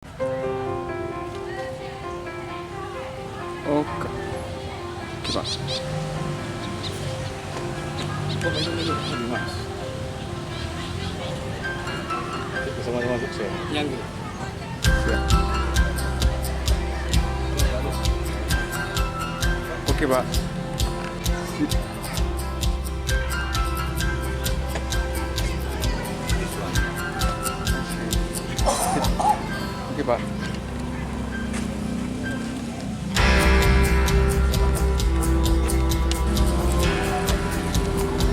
Oke. Coba. Kok minum Mas? Sama-sama sukses. Yang gitu. Siap. Oke, Pak. Oke, Pak.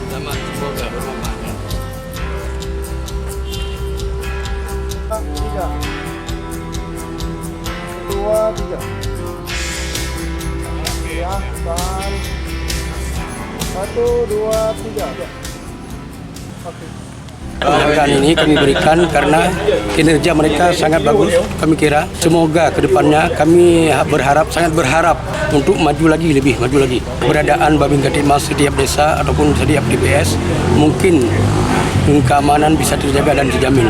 Selamat, semoga bermanfaat. 3 2 3 ya, tahan 1 2 3 ya. Oke. Penghargaan ini kami berikan karena kinerja mereka sangat bagus. Kami kira semoga kedepannya kami sangat berharap untuk maju lagi, lebih maju lagi. Keberadaan Babin Kamtipmas setiap desa ataupun setiap DPS mungkin keamanan bisa terjaga dan dijamin.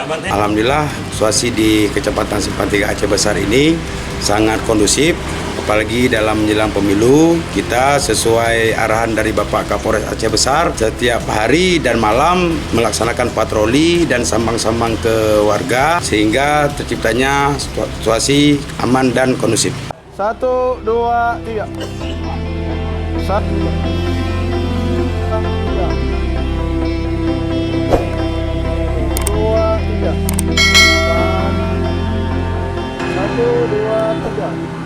Alhamdulillah, situasi di Kecamatan Simpang 3 Aceh Besar ini sangat kondusif, apalagi dalam menjelang pemilu. Kita sesuai arahan dari Bapak Kapolres Aceh Besar, setiap hari dan malam melaksanakan patroli dan sambang-sambang ke warga sehingga terciptanya situasi aman dan kondusif. 1 2 3 1 2 3 2 3 1 2 3